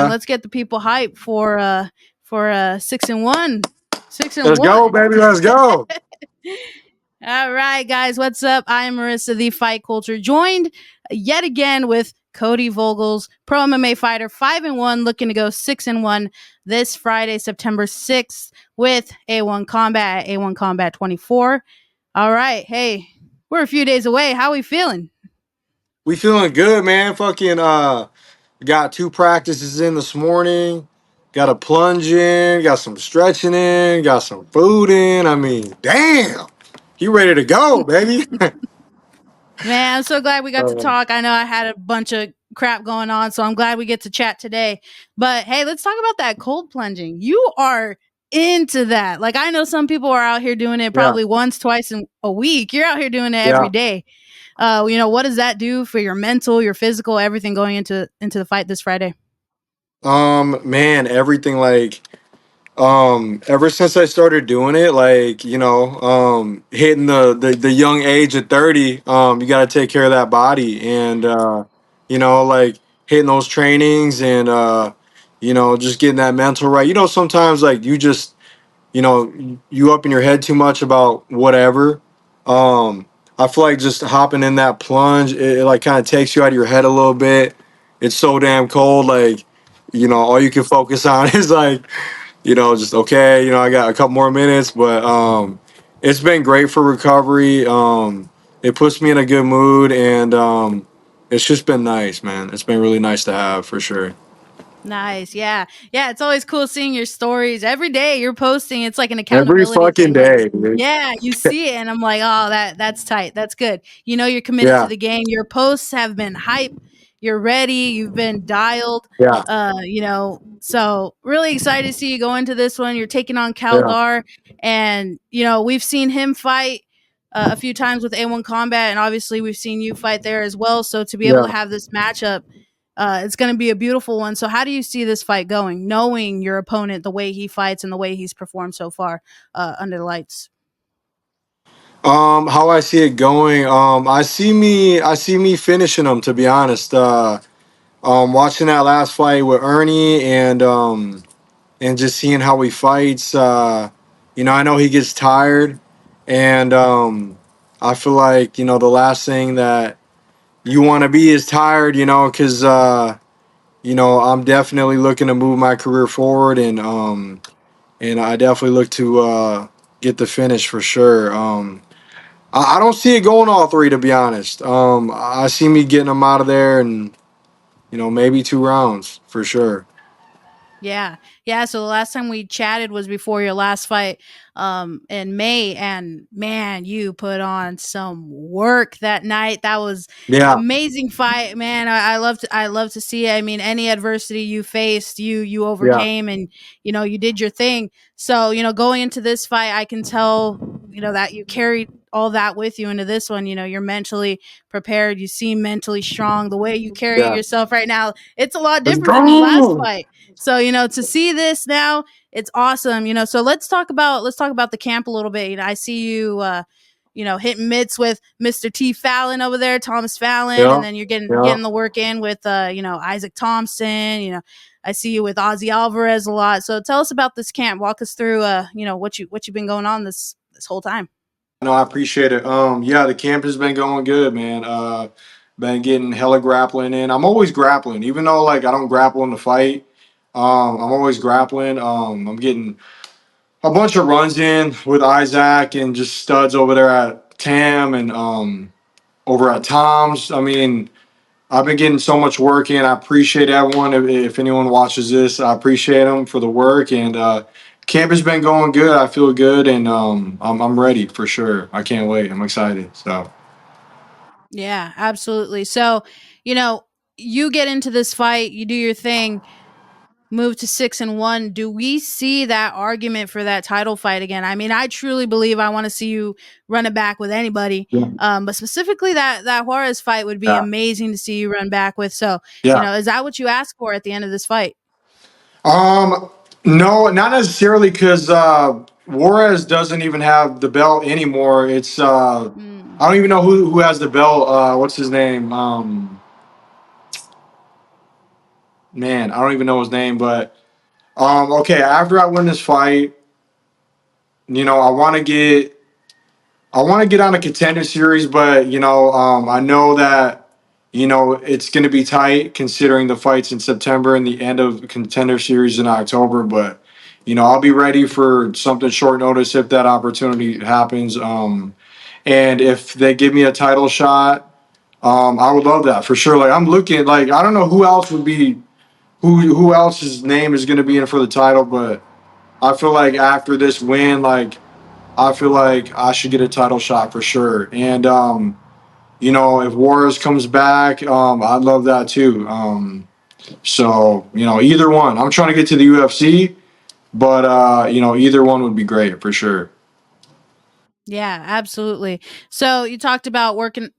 And let's get the people hyped for 6-1. 6 and Let's go, 1. baby. Let's go. All right, guys, what's up? I am Marissa, the Fight Culture, joined yet again with Kody Vogels, pro MMA fighter, 5-1, looking to go 6-1 this Friday, September 6th, with A1 Combat, A1 Combat 24. All right, hey, we're a few days away. How are we feeling? We feeling good, man. Fucking got 2 practices in this morning. Got a plunge in, got some stretching in, got some food in. I mean, damn. You ready to go, baby? Man, I'm so glad we got to Uh, talk. I know I had a bunch of crap going on, so I'm glad we get to chat today. But hey, let's talk about that cold plunging. You are into that. Like, I know some people are out here doing it yeah, probably once, twice in a week. You're out here doing it every yeah. day. What does that do for your mental, your physical, everything going into the fight this Friday? Man, everything like ever since I started doing it, like, hitting the young age of 30, you got to take care of that body. And like hitting those trainings and just getting that mental right. Sometimes like you up in your head too much about whatever. I feel like just hopping in that plunge, it like kind of takes you out of your head a little bit. It's so damn cold, like, all you can focus on is like, just okay, I got a couple more minutes, but it's been great for recovery. It puts me in a good mood, and it's just been nice, man. It's been really nice to have for sure. Nice. Yeah. Yeah. It's always cool seeing your stories every day. You're posting. It's like an Every accountability fucking thing. Like, day, dude. yeah, you see it, and I'm like, oh, that's tight. That's good. You know, you're committed to Yeah, the game. Your posts have been hype. You're ready. You've been dialed. yeah, So really excited to see you go into this one. You're taking on yeah, Kaldar, and we've seen him fight a few times with A1 Combat, and obviously we've seen you fight there as well. So to be able to yeah. have this matchup, it's going to be a beautiful one. So, how do you see this fight going, knowing your opponent, the way he fights, and the way he's performed so far under the lights? How I see it going, I see me finishing him. To be honest, watching that last fight with Ernie and just seeing how he fights. I know he gets tired, and I feel like the last thing that you want to be is tired. Because I'm definitely looking to move my career forward, and I definitely look to get the finish for sure. I don't see it going all 3, to be honest. I see me getting them out of there, and maybe 2 rounds for sure. Yeah. Yeah. So the last time we chatted was before your last fight in May. And man, you put on some work that night. That was Yeah, amazing fight, man. I love to see it. I mean, any adversity you faced, you yeah, overcame, and you did your thing. So, going into this fight, I can tell, that you carried all that with you into this one. You're mentally prepared. You seem mentally strong. The way you carry yeah. yourself right now, it's a lot Let's different from your last go. fight. So, to see this now, it's awesome. So let's talk about the camp a little bit. I see you hitting mitts with Mr. T Fallon over there, Thomas Fallon, and Yeah, then you're getting yeah. getting the work in with Isaac Thompson. I see you with Ozzy Alvarez a lot. So tell us about this camp. Walk us through what you've been going on this whole time. No, I appreciate it. Yeah, the camp has been going good, man. Been getting hella grappling in. I'm always grappling, even though like I don't grapple in the fight. I'm always grappling. I'm getting a bunch of runs in with Isaac and just studs over there at Tam and over at Tom's. I mean, I've been getting so much work in. I appreciate everyone. If anyone watches this, I appreciate them for the work. And camp has been going good. I feel good, and I'm ready for sure. I can't wait. I'm excited. So Yeah, absolutely. So, you know, you get into this fight, you do your thing, move to 6-1. Do we see that argument for that title fight again? I mean, I truly believe I want to see you run it back with anybody. yeah, But specifically that Juarez fight would be yeah, amazing to see you run back with. So, yeah. is that what you ask for at the end of this fight? Um, no, not necessarily because Juarez doesn't even have the belt anymore. It's Mm. I don't even know who has the belt. What's his name? man, I don't even know his name, but okay, after I win this fight, you know, I want to get on a contender series, but you know, I know that you know it's going to be tight considering the fights in September and the end of contender series in October. But you know, I'll be ready for something short notice if that opportunity happens. And if they give me a title shot, I would love that for sure. Like I'm looking, like I don't know who else would be who else's name is going to be in for the title, but I feel like after this win, like I feel like I should get a title shot for sure. And you know, if Juarez comes back, I'd love that too. So you know, either one. I'm trying to get to the UFC, but you know, either one would be great for sure. Yeah, absolutely. So you talked about working,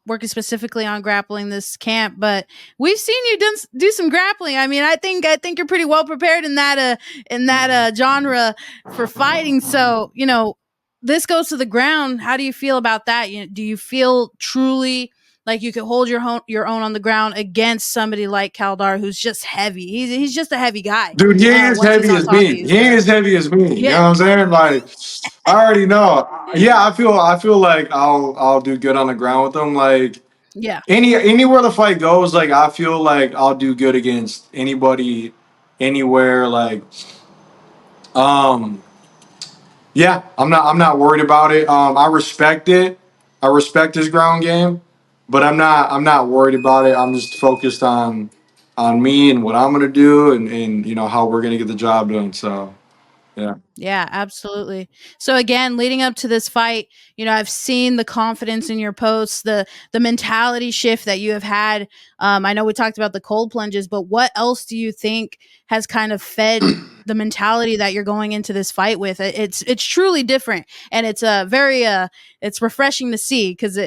working specifically on grappling this camp, but we've seen you do some grappling. I mean, I think you're pretty well prepared in that genre for fighting. So this goes to the ground. How do you feel about that? Do you feel truly like you could hold your own on the ground against somebody like Kaldar, who's just heavy? He's just a heavy guy. Dude, he ain't as Once he's heavy on as top of me. you, He ain't so as heavy as me. You know what yeah, I'm saying? Like, I already know. Yeah, I feel like I'll do good on the ground with him. Like yeah. anywhere the fight goes, like I feel like I'll do good against anybody, anywhere. Like, um, yeah, I'm not worried about it. I respect it. I respect his ground game, but I'm not worried about it. I'm just focused on me and what I'm gonna do and you know how we're gonna get the job done. So yeah. Yeah, absolutely. So again, leading up to this fight, I've seen the confidence in your posts, the mentality shift that you have had. I know we talked about the cold plunges, but what else do you think has kind of fed the mentality that you're going into this fight with? It's truly different, and it's a very it's refreshing to see because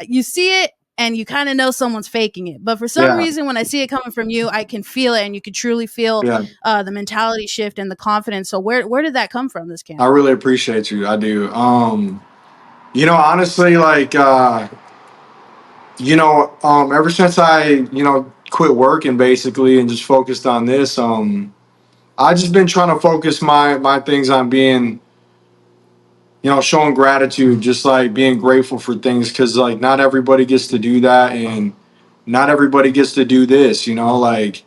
you see it and you kind of know someone's faking it. But for some Yeah. reason, when I see it coming from you, I can feel it, and you can truly feel Yeah. the mentality shift and the confidence. So where did that come from? This I camp? really appreciate you. I do. You know, honestly, like you know, ever since I, you know, quit working basically and just focused on this, I just been trying to focus my things on being, you know, showing gratitude, just like being grateful for things because like not everybody gets to do that and not everybody gets to do this, you know, like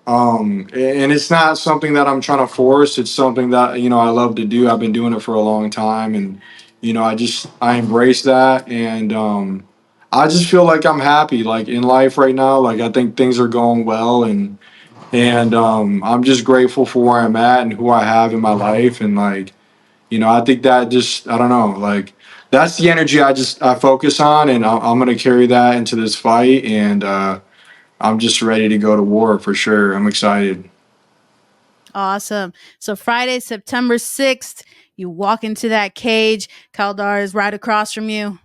and it's not something that I'm trying to force. It's something that, you know, I love to do. I've been doing it for a long time and, you know, I embrace that. And, I just feel like I'm happy, like in life right now. Like I think things are going well and, I'm just grateful for where I'm at and who I have in my life. And like, you know, I think that just, I don't know, like that's the energy I focus on and I'm going to carry that into this fight. And, I'm just ready to go to war for sure. I'm excited. Awesome. So Friday, September 6th, you walk into that cage. Kaldar is right across from you.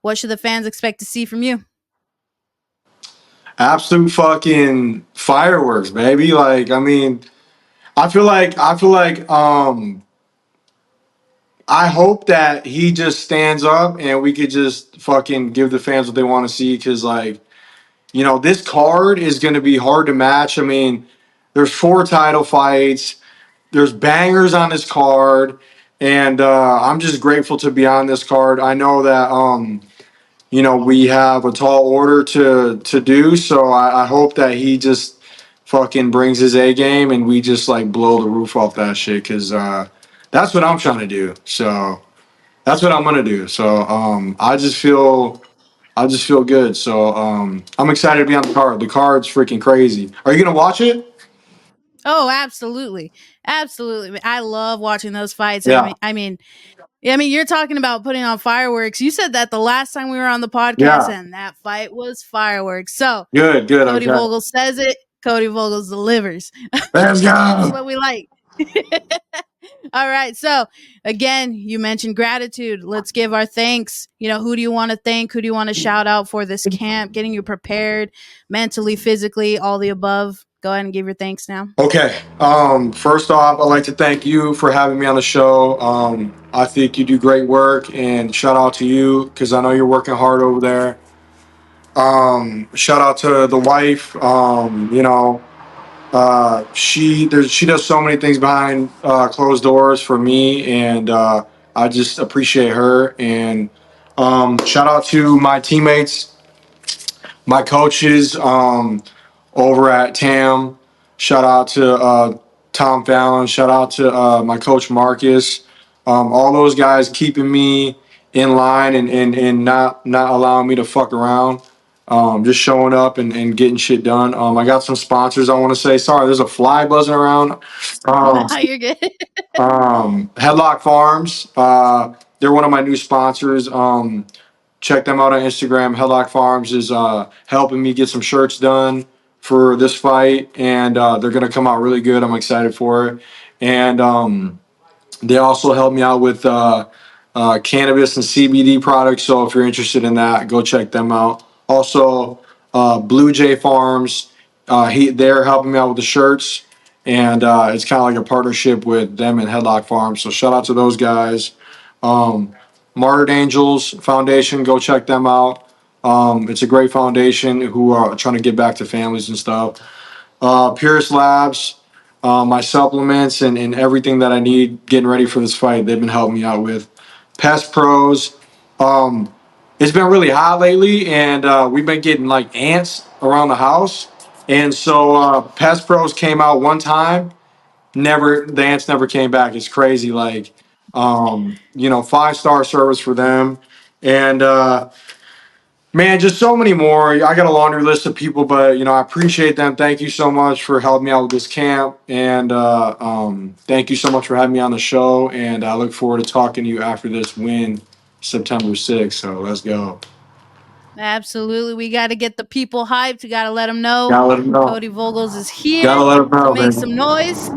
What should the fans expect to see from you? Absolute fucking fireworks, baby. Like, I mean, I feel like I hope that he just stands up and we could just fucking give the fans what they want to see because like, you know, this card is gonna be hard to match. I mean, there's 4 title fights, there's bangers on this card, and I'm just grateful to be on this card. I know that you know, we have a tall order to do. So I hope that he just fucking brings his A game and we just like blow the roof off that shit because that's what I'm trying to do. So that's what I'm gonna do. So I just feel good. So I'm excited to be on the card. The card's freaking crazy. Are you gonna watch it? Oh, absolutely. Absolutely. I love watching those fights. Yeah. I mean, you're talking about putting on fireworks. You said that the last time we were on the podcast, Yeah. and that fight was fireworks. So Good. Good. Cody Okay. Vogel says it. Cody Vogels delivers. Let's That's go. what we like. All right. So again, you mentioned gratitude. Let's give our thanks. Who do you want to thank? Who do you want to shout out for this camp, getting you prepared mentally, physically, all the above? Go ahead and give your thanks now. Okay. First off, I'd like to thank you for having me on the show. I think you do great work, and shout out to you because I know you're working hard over there. Shout out to the wife. You know, She does so many things behind closed doors for me, and I just appreciate her. And shout out to my teammates, my coaches over at TAM. Shout out to Tom Fallon. Shout out to my coach Marcus. All those guys keeping me in line and not allowing me to fuck around. Just showing up and getting shit done. I got some sponsors I want to say. Sorry, there's a fly buzzing around. Um, No, you're good. Headlock Farms. They're one of my new sponsors. Check them out on Instagram. Headlock Farms is helping me get some shirts done for this fight, and they're gonna come out really good. I'm excited for it. And they also help me out with cannabis and CBD products. So if you're interested in that, go check them out. Also, Blue Jay Farms, they're helping me out with the shirts, and it's kind of like a partnership with them and Headlock Farms. So shout out to those guys. Um, Martyred Angels Foundation, go check them out. It's a great foundation who are trying to get back to families and stuff. Purist Labs, my supplements and everything that I need getting ready for this fight, they've been helping me out with. Pest Pros, um, it's been really hot lately, and we've been getting like ants around the house. And so Pest Pros came out one time, never the ants never came back. It's crazy, like 5-star service for them, and man, just so many more. I got a laundry list of people, but I appreciate them. Thank you so much for helping me out with this camp, and thank you so much for having me on the show. And I look forward to talking to you after this win, September 6th. So let's go. Absolutely. We got to get the people hyped. We got to let them know Gotta let them know. Cody Vogels is Gotta here let them to know, make baby. some noise.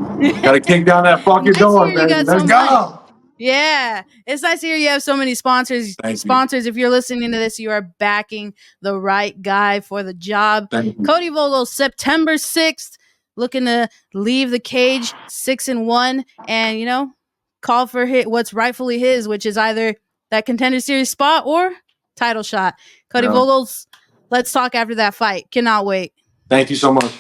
Gotta kick down that fucking Nice to door, hear you baby. got Let's so much. go. Yeah, it's nice to hear you have so many sponsors. Thank you. Sponsors, if you're listening to this, you are backing the right guy for the job. Thank you. Cody Vogel, September 6th, looking to leave the cage 6-1, and call for what's rightfully his, which is either that Contender Series spot or title shot. Cody Yeah. Vogels, let's talk after that fight. Cannot wait. Thank you so much.